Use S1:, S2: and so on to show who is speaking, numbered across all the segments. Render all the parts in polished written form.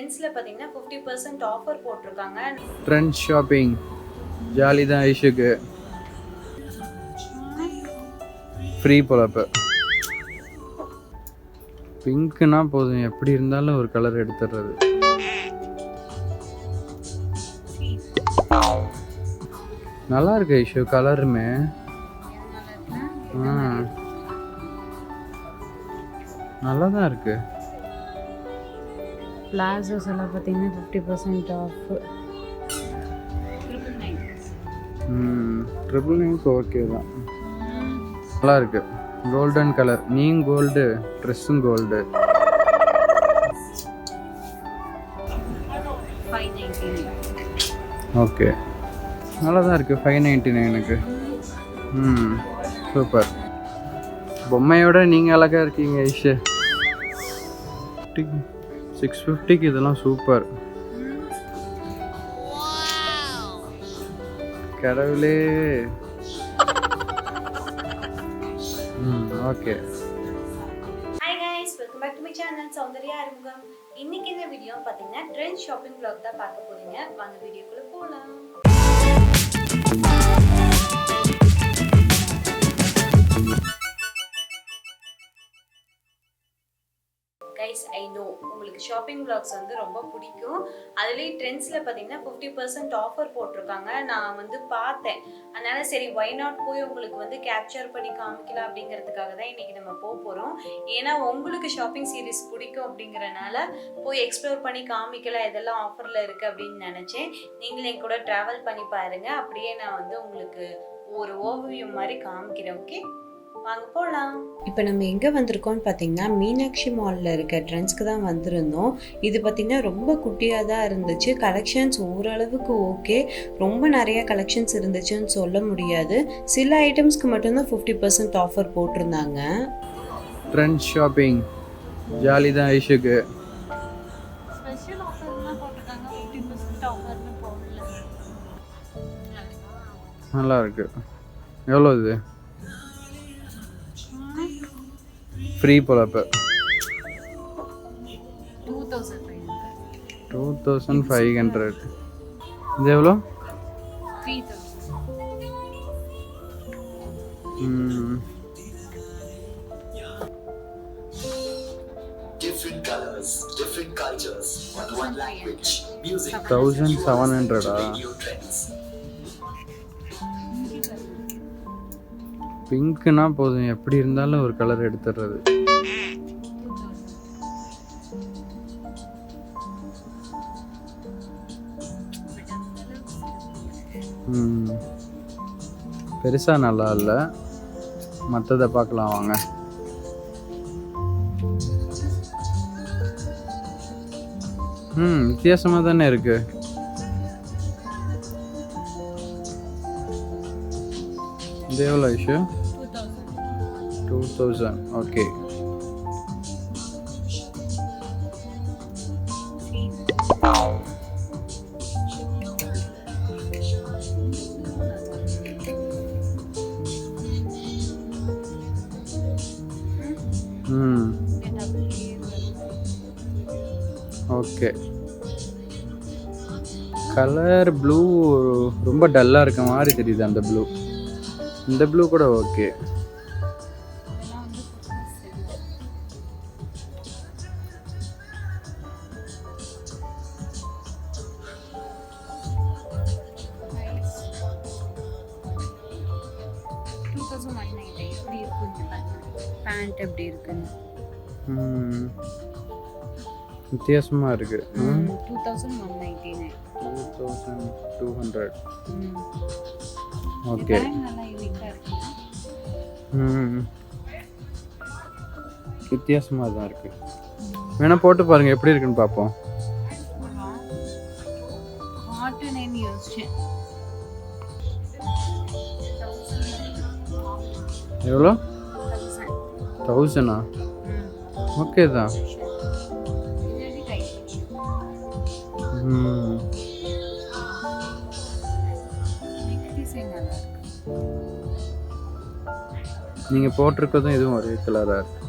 S1: ட்ரெண்ட்ஸ்ல பாத்தீங்கன்னா 50% ஆஃபர் போட்டிருக்காங்க.
S2: Trend shopping jolly தான் ஐஷுக்கு. ஃப்ரீ பொழப்பு. பிங்க்னா போதும், எப்படி இருந்தாலும் ஒரு கலர் எடுத்துடுறது. நல்லா இருக்கு ஐஷு கலருமே. நல்லா தான் இருக்கு.
S1: பிளாசோஸ் எல்லாம் பார்த்தீங்கன்னா 50% ஆஃப்.
S2: 999 ஓகே தான். நல்லா இருக்கு. Golden colour. நீயும் கோல்டு, ட்ரெஸ்ஸும் கோல்டு.
S1: 599.
S2: ஓகே, நல்லா தான் இருக்குது. 599க்கு. சூப்பர். பொம்மையோட நீங்கள் அழகாக இருக்கீங்க ஐஷு. 650க்கு இதெல்லாம் சூப்பர். கடவுளே. Okay.
S1: Hi guys, welcome back to my channel Soundarya அறிமுகம். இன்னைக்கு இந்த வீடியோ பார்த்தீங்கன்னா ட்ரெண்ட் ஷாப்பிங் vlog தான் பார்க்க போறீங்க. வாங்க வீடியோக்குள்ள போலாம். கைஸ், ஐ நோ உங்களுக்கு ஷாப்பிங் vlogs வந்து ரொம்ப பிடிக்கும். அதுலேயும் ட்ரெண்ட்ஸில் பார்த்தீங்கன்னா 50% ஆஃபர் போட்டிருக்காங்க. நான் வந்து பார்த்தேன். அதனால சரி ஒய் நாட் போய் உங்களுக்கு வந்து கேப்சர் பண்ணி காமிக்கலாம் அப்படிங்கிறதுக்காக தான் இன்றைக்கி நம்ம போகிறோம். ஏன்னா உங்களுக்கு ஷாப்பிங் சீரீஸ் பிடிக்கும் அப்படிங்கிறனால போய் எக்ஸ்ப்ளோர் பண்ணி காமிக்கலாம், இதெல்லாம் ஆஃபரில் இருக்குது அப்படின்னு நினச்சேன். நீங்களும் என் கூட ட்ராவல் பண்ணி பாருங்கள். அப்படியே நான் வந்து உங்களுக்கு ஒரு ஓவர்வியூ மாதிரி காமிக்கிறேன். ஓகே, வாங்க போகலாம். இப்போ நம்ம எங்கே வந்திருக்கோம்னு பார்த்தீங்கன்னா மீனாட்சி மாலில் இருக்க ட்ரெண்ட்ஸ்க்கு தான் வந்திருந்தோம். இது பார்த்திங்கன்னா ரொம்ப குட்டியாக தான் இருந்துச்சு. கலெக்ஷன்ஸ் ஓரளவுக்கு ஓகே, ரொம்ப நிறைய கலெக்ஷன்ஸ் இருந்துச்சுன்னு சொல்ல முடியாது. சில ஐட்டம்ஸ்க்கு மட்டும்தான் 50% ஆஃபர் போட்டிருந்தாங்க.
S2: ட்ரெண்ட் ஷாப்பிங் ஜாலி தான் ஐஷுக்கு.
S1: ஸ்பெஷல் ஆஃபர்லாம் போட்டிருக்காங்க. 50% ஆஃபர்னு போடல.
S2: நல்லா இருக்கு. எவ்வளோ இது? ஃப்ரீ பொழப்பு. 2500. இது எவ்வளோ?
S1: 3000.
S3: Different colors, different cultures, but one language, music,
S2: 1700.
S3: radio trends.
S2: பிங்க்னா போதும், எப்படி இருந்தாலும் ஒரு கலர் எடுத்துடுறது. பெருசா நல்லா இல்லை. மற்றதை பார்க்கலாம் வாங்க. வித்தியாசமாக தானே இருக்கு. இது எவ்வளோ Aishu? 2000. Okay. Okay. Colour blue ரொம்ப டல்லாக இருக்க மாதிரி தெரியுது. அந்த ப்ளூ, இந்த ப்ளூ கூட ஓகே.
S1: பேண்ட் எப்படி இருக்குன்னு
S2: வித்தியாசமா இருக்கு.
S1: 2199.
S2: 2200. ஓகே.
S1: நல்லா யூனிக்கா இருக்கு.
S2: வித்தியாசமா தான் இருக்கு. வேணா போட்டு பாருங்க எப்படி இருக்குன்னு பார்ப்போம்.
S1: காட்டன் யோசிச்சேன்.
S2: எவ்வளோ? 1000. ஓகே தான். நீங்க போட்டிருக்கதும் இதுவும் ஒரே கலரா இருக்கு.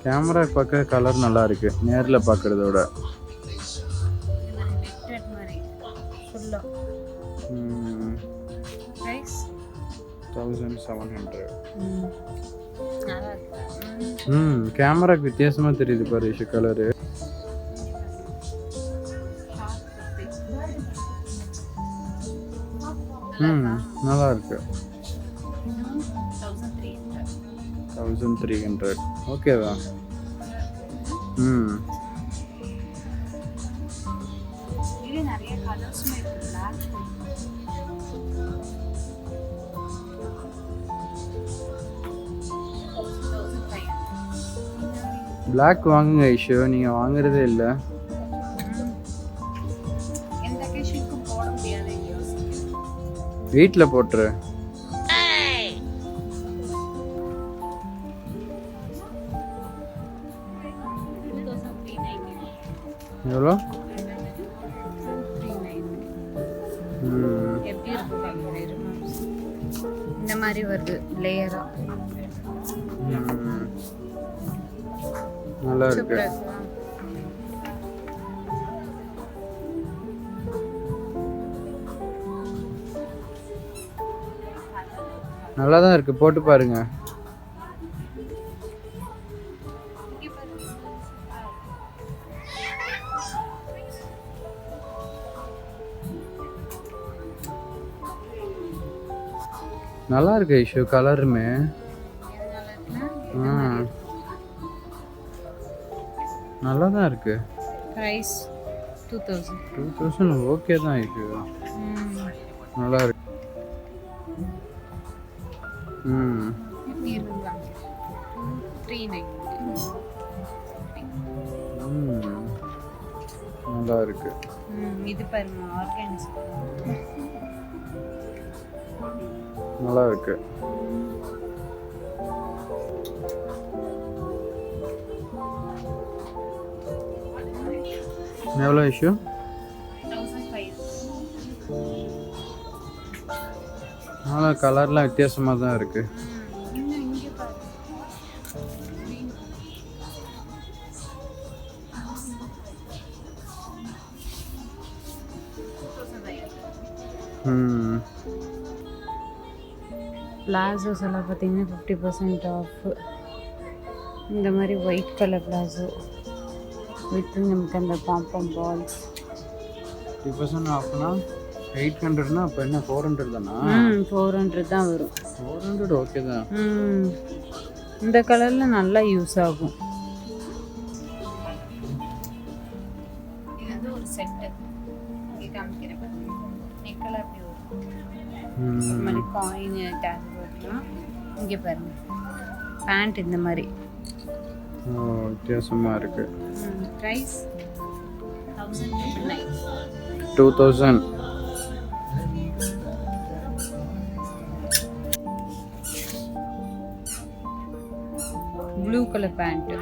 S2: கேமரா பார்க்க கலர் நல்லா இருக்கு நேரில் பார்க்குறதோட.
S1: மாதிரி ஃபுல்லாக
S2: 1700.
S1: நல்லா இருக்கு.
S2: கேமராக்கு வித்தியாசமாக தெரியுது பாரு இஷு கலரு. நல்லா இருக்கு. 1300 ஓகேவா?
S1: இது நிறைய கலர்ஸுமே இருக்கு.
S2: பிளாக் வாங்குங்க ஐஷோ, நீங்கள் வாங்குறதே இல்லை.
S1: எந்த அக்கேஷனுக்கும் போட முடியாது.
S2: வீட்டில் போட்டுரு. எவ்வளோ?
S1: எப்படி இருக்கு இந்த மாதிரி வருது லேயரா.
S2: நல்லா இருக்கு. நல்லா தான் இருக்கு, போட்டு பாருங்க. நல்லா இருக்கு ஐஷு கலருமே. நல்லா தான் இருக்கு.
S1: பிரைஸ் 2000.
S2: 2000 ஓகே தான் ஐஷு. நல்லா இருக்கு. நல்லா இருக்கு.
S1: இது பாருங்க ஆர்கானிக்.
S2: நல்லா இருக்கு. எவ்வளோ இஷ்யூ?
S1: 1500.
S2: நல்லா கலர்லாம் வித்தியாசமாக தான் இருக்கு.
S1: பிளாசோஸ் எல்லாம் பார்த்தீங்கன்னா 50% ஆஃப். இந்த மாதிரி ஒயிட் கலர் பிளாசோ வித் நமக்கு அந்த பாம்பம் பால்ஸ்
S2: 50% ஆஃப்னா 800னா அப்போ என்ன 400 தானா?
S1: 400 தான் வரும்.
S2: 400 ஓகே தான்.
S1: இந்த கலரில் நல்லா யூஸ் ஆகும். இது வந்து ஒரு செட்டு இங்கே காமிக்கிறேன். நெக்கில் அப்படி வரும். இந்த மாதிரி காயின் டேக் போட்டுலாம். இங்கே பாருங்க பேண்ட் இந்த மாதிரி
S2: வித்தியாசமாக இருக்கு.
S1: Price
S2: 2000.
S1: Blue colour pant.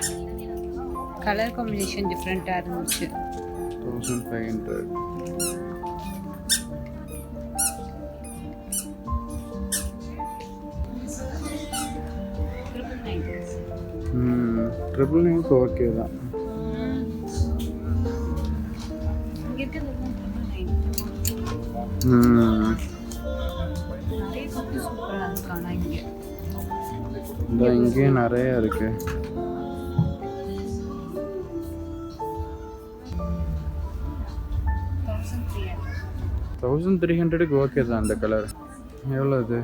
S1: Colour combination டிஃப்ரெண்ட்டாக இருந்துச்சு.
S2: 1500. ட்ரிபிள் நைன்க்கு ஓகே தான். இங்கேயும் நிறைய இருக்கு. 1300க்கு ஓகே தான் அந்த கலர். எவ்வளோ அது?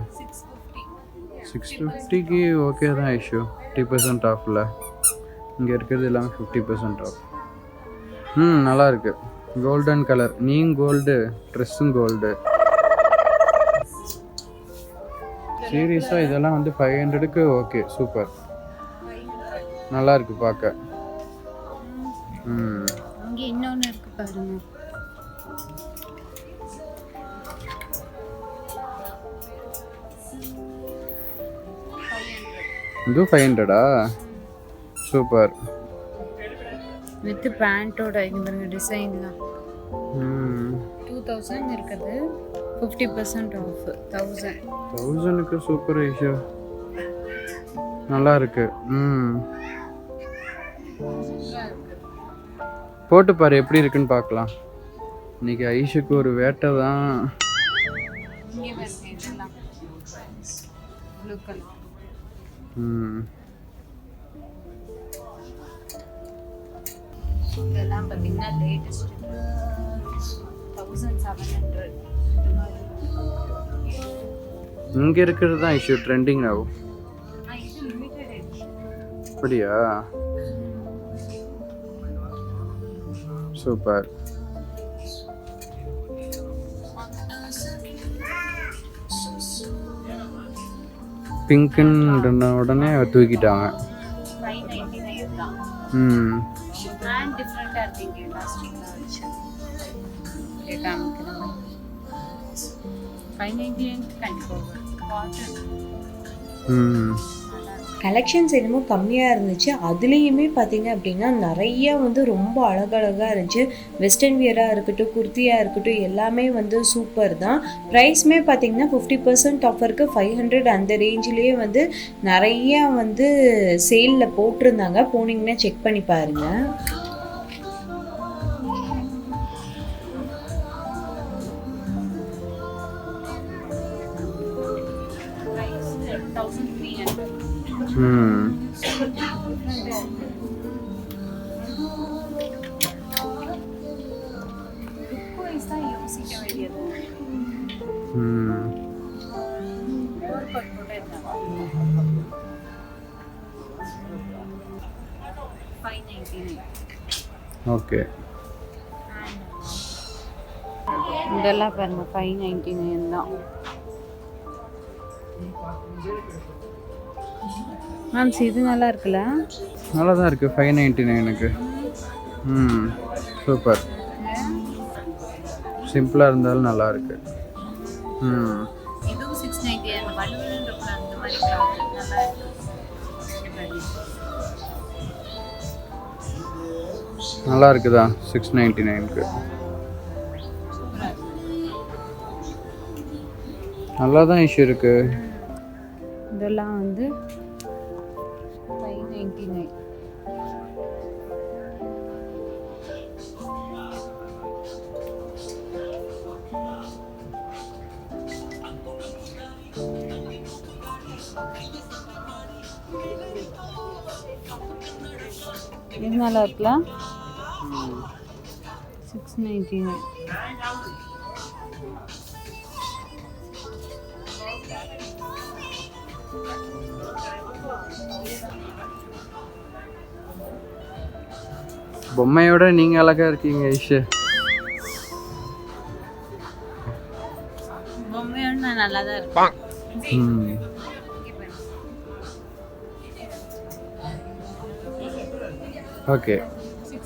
S2: 650க்கு ஓகே தான் இஷ்யூ. 50% ஆஃபில் இங்கே இருக்கிறது எல்லாமே 50% ஆஃப். நல்லா இருக்கு. Golden colour. நீயும் கோல்டு, ட்ரெஸ்ஸும் கோல்டு. சீரியஸாக இதெல்லாம் வந்து 500க்கு ஓகே சூப்பர். நல்லா இருக்கு பார்க்க.
S1: அங்கே இன்னொன்று இருக்கு பாருங்க.
S2: இது 500ஆ? சூப்பர்.
S1: வித் பேண்டோட இங்க பாருங்க டிசைன்லாம். 2000 இருக்குது. 50% ஆஃப் 1000க்கு
S2: சூப்பர் ஐஷா. நல்லா இருக்கு. போட்டு பாரு எப்படி இருக்குன்னு பார்க்கலாம். இன்னைக்கு ஐஷுக்கு ஒரு வேட்டை தான்.
S1: இங்கே வருது இதெல்லாம் ப்ளூ கலர். இதெல்லாம் பார்த்தீங்கன்னா லேட்டஸ்ட் 1700.
S2: இங்கே இருக்கிறது தான் ஐஷு ட்ரெண்டிங் ஆகும்.
S1: இது லிமிட்டட் எடிஷன்.
S2: அப்படியா? சூப்பர். பிங்க்குன்னு உடனே தூக்கிட்டாங்க.
S1: 599 தான். பிராண்ட் டிஃப்ரெண்ட்டாக இருக்குங்க. எலாஸ்டிக்லாம் வச்சு காமிக்கிற மாதிரி 599 கண்டிப்பாக காட்டன்.
S4: கலெக்ஷன்ஸ் என்னமோ கம்மியாக இருந்துச்சு. அதுலேயுமே பார்த்தீங்க அப்படின்னா நிறையா வந்து ரொம்ப அழகழகாக இருந்துச்சு. வெஸ்டர்ன் வியராக இருக்கட்டும், குர்த்தியாக இருக்கட்டும், எல்லாமே வந்து சூப்பர் தான். ப்ரைஸுமே பார்த்தீங்கன்னா 50% ஆஃபருக்கு 500 அந்த ரேஞ்சிலேயே வந்து நிறையா வந்து சேலில் போட்டிருந்தாங்க. போனீங்கன்னா செக் பண்ணி பாருங்கள்.
S1: யோசிக்க வேண்டியது. 599.
S2: ஓகே.
S1: இதெல்லாம் பாருங்க 599 தான். மேம்ஸ் இது நல்லா இருக்குல்ல?
S2: நல்லா தான் இருக்குது 599க்கு. சூப்பர். சிம்பிளாக இருந்தாலும் நல்லா இருக்கு.
S1: இதுவும் 690. அந்த வலுவலுன்னு இருக்குல்ல அந்த மாதிரி கிளாத் நல்லா இருக்கு.
S2: நல்லா இருக்குதா 699க்கு? நல்லா தான் இஷ்யூ இருக்கு.
S1: இதெல்லாம் வந்து 599. இது நல்லா இருக்குல்ல? 699.
S2: பொம்மையோட நீங்கள் அழகாக இருக்கீங்க ஐஷு.
S1: பொம்மையோட நான் நல்லா தான் இருக்கேன்.
S2: ஓகே,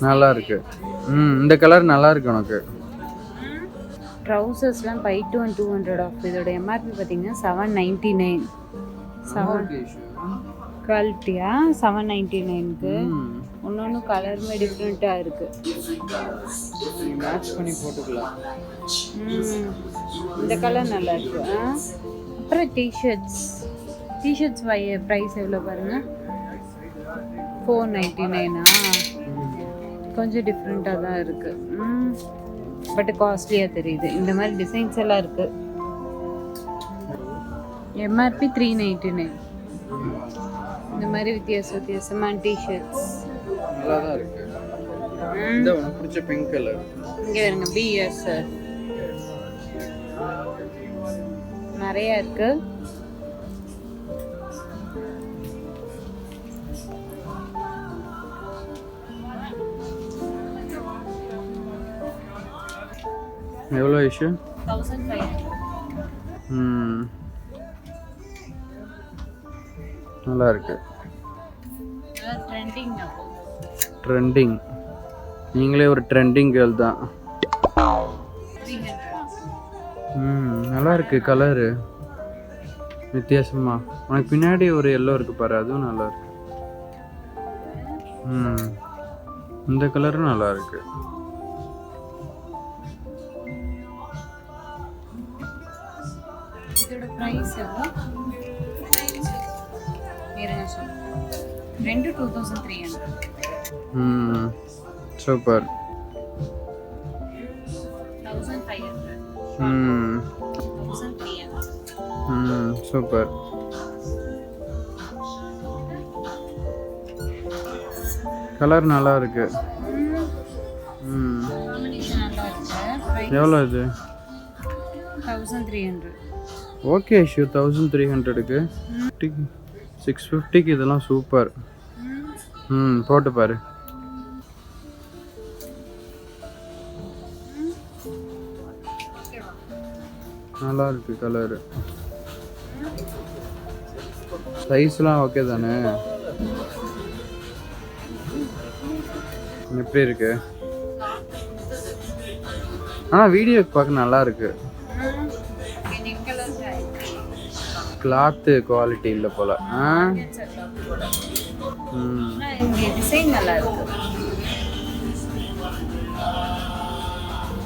S2: நல்லா இருக்கு. இந்த கலர் நல்லா இருக்கு உனக்கு.
S1: ட்ரௌசர்ஸ்லாம் 5 to 200 ஆஃப். இதோட எம்ஆர்பி பார்த்தீங்கன்னா 799. 7 குவாலிட்டியா 799க்கு. ஒன்று கலருமே டிஃப்ரெண்ட்டாக இருக்குது.
S2: மேட்ச் பண்ணி போட்டுக்கலாம்.
S1: இந்த கலர் நல்லா இருக்கு. அப்புறம் டிஷர்ட்ஸ் ப்ரைஸ் எவ்வளோ பாருங்கள்? 499. கொஞ்சம் டிஃப்ரெண்ட்டாக தான் இருக்குது. பட் காஸ்ட்லியாக தெரியுது. இந்த மாதிரி டிசைன்ஸ் எல்லாம் இருக்குது. எம்ஆர்பி 399. இந்த மாதிரி வித்தியாசமான டிஷர்ட்ஸ்
S2: நல்லா தான் இருக்கு. இந்த உனக்கு பிடிச்ச பிங்க் கலர்
S1: இங்கே வருங்க. பிஎஸ் நிறையா இருக்கு.
S2: எவ்வளோ இஷ்யூ?
S1: 1500.
S2: நல்லா இருக்கு. ட்ரெண்டிங். நீங்களே ஒரு ட்ரெண்டிங் கேர்ள் தான். நல்லா இருக்கு கலரு வித்தியாசமா. உனக்கு பின்னாடி ஒரு எல்லோ இருக்கு பாரு, அதுவும் நல்லா இருக்கு. இந்த கலரும் நல்லா இருக்கு.
S1: இதோட பிரைஸ் எவ்வளோ? இருங்க சொல்லுங்க. 2300.
S2: சூப்பர்.
S1: 1500
S2: ம்
S1: 1300
S2: சூப்பர். கலர் நல்லா இருக்கு.
S1: காம்பினேஷன் நல்லா இருக்கு.
S2: எவ்வளோ இது?
S1: 1300.
S2: ஓகே ஐஷு, 1300க்கு 650க்கு இதெல்லாம் சூப்பர். போட்டு பாரு. நல்லா இருக்கு கலரு. சைஸ்லாம் ஓகே தானே? எப்படி இருக்கு? ஆனால் வீடியோக்கு பார்க்க நல்லா இருக்கு. கிளாத்து குவாலிட்டி இல்லை போல.
S1: டிசைன் நல்லா இருக்கு.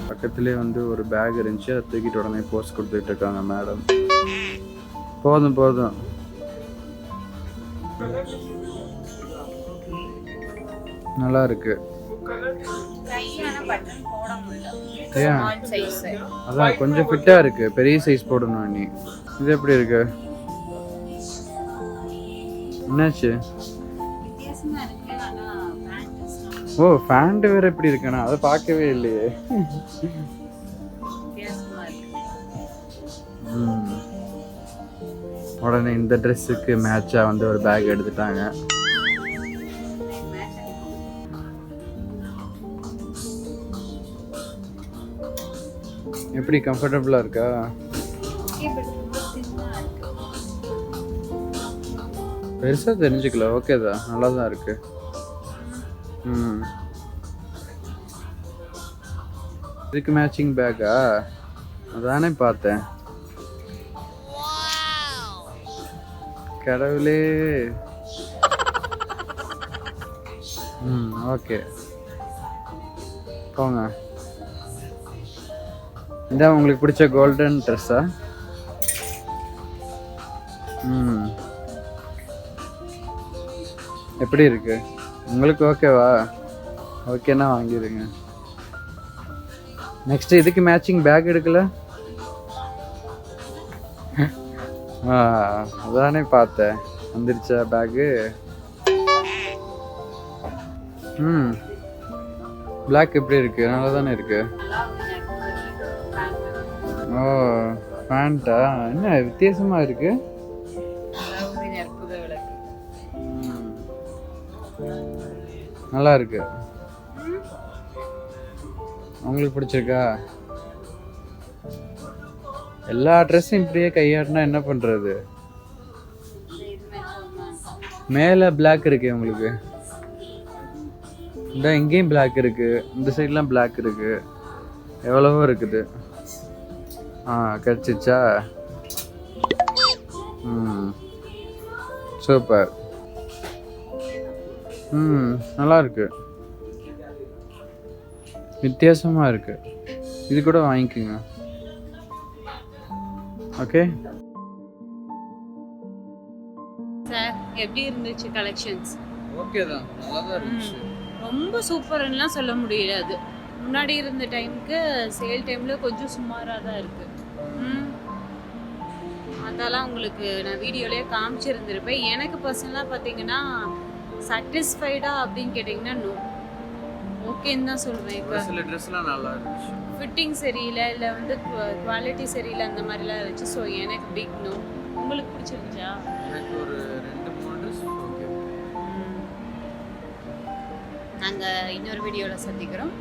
S2: பக்கத்துலேயே வந்து ஒரு பேக் இருந்துச்சு, அதை தூக்கிட்டு உடனே போஸ்ட் கொடுத்துட்டு இருக்காங்க மேடம். போதும் போதும். நல்லா இருக்கு. ஏன்? அதான் கொஞ்சம் ஃபிட்டாக இருக்கு, பெரிய சைஸ் போடணும் நீ. இது எப்படி இருக்கு? என்னாச்சு? ஓ, பேண்ட் வேற எப்படி இருக்குண்ணா? அதை பார்க்கவே இல்லையே. உடனே இந்த ட்ரெஸ்ஸுக்கு மேட்சாக வந்து ஒரு பேக் எடுத்துட்டாங்க. எப்படி கம்ஃபர்டபுளாக இருக்கா? பெருசாக தெரிஞ்சுக்கல. ஓகே தான், நல்லா தான் இருக்கு. இதுக்கு மேட்சிங் பேக்கா? அதானே பார்த்தேன். கடவுளே. ஓகே போங்க. இதான் உங்களுக்கு பிடிச்ச கோல்டன் ட்ரெஸ்ஸா? எப்படி இருக்கு உங்களுக்கு? ஓகேவா? ஓகேண்ணா வாங்கிடுங்க. நெக்ஸ்ட் இதுக்கு மேட்சிங் பேக் எடுக்கல? அதானே பார்த்தேன். வந்துருச்சா பேக்கு? பிளாக் எப்படி இருக்கு? நல்லா தானே இருக்கு. ஓ, பேண்டா? என்ன வித்தியாசமா இருக்கு. நல்லா இருக்கு. உங்களுக்கு பிடிச்சிருக்கா? எல்லா ட்ரெஸ்ஸும் இப்படியே கையாட்டினா என்ன பண்றது? மேல பிளாக் இருக்கு உங்களுக்கு. இந்த இங்கேயும் பிளாக் இருக்கு, இந்த சைட்லாம் பிளாக் இருக்கு, எவ்வளவோ இருக்குது. கிடைச்சிச்சா? சூப்பர். நல்லா இருக்கு, வித்தியாசமா இருக்கு. இது கூட வாங்கிக்கோங்க. ஓகே
S1: சார், எப்படி இருந்துச்சு கலெக்ஷன்ஸ்?
S2: ஓகே தான், நல்லா தான் இருந்துச்சு.
S1: ரொம்ப சூப்பர்லாம் சொல்ல முடியாது. முன்னாடி இருந்த டைமுக்கு சேல் டைமில் கொஞ்சம் சுமாராக தான் இருக்குது. அதெல்லாம் உங்களுக்கு நான் வீடியோலேயே காமிச்சிருந்துருப்பேன். எனக்கு பர்சனலாக பார்த்தீங்கன்னா சாட்டிஸ்ஃபைடாக அப்படின்னு கேட்டிங்கன்னா நோ, ஓகேன்னு தான் சொல்லுவேன். இப்போ
S2: சில ட்ரெஸ்லாம் நல்லா இருந்துச்சு,
S1: ஃபிட்டிங் சரியில்லை, இல்லை வந்து குவாலிட்டி சரியில்லை, அந்த மாதிரிலாம் இருந்துச்சு. ஸோ எனக்கு பிக் நோ. உங்களுக்கு பிடிச்சிருந்துச்சா?
S2: எனக்கு ஒரு 2-3 ட்ரெஸ் ஓகே.
S1: நாங்கள் இன்னொரு வீடியோவில் சந்திக்கிறோம்.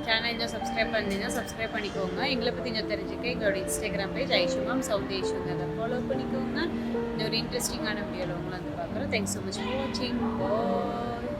S1: சேனல் இன்னும் சப்ஸ்கிரைப் பண்ணிங்கன்னா சப்ஸ்கிரைப் பண்ணிக்கோங்க. எங்களை பற்றி இன்னும் தெரிஞ்சுக்க எங்களோட இன்ஸ்டாகிராம் பேஜ் ஐஷுமாம் சவுண்ட் ஐஷுங்க, அதை ஃபாலோ பண்ணிக்கோங்க. இன்னொரு இன்ட்ரெஸ்டிங்கான வீடியோவில் உங்களை வந்து பார்க்குறோம். தேங்க்ஸ் ஸோ மச் ஃபார் வாட்சிங். பாய்.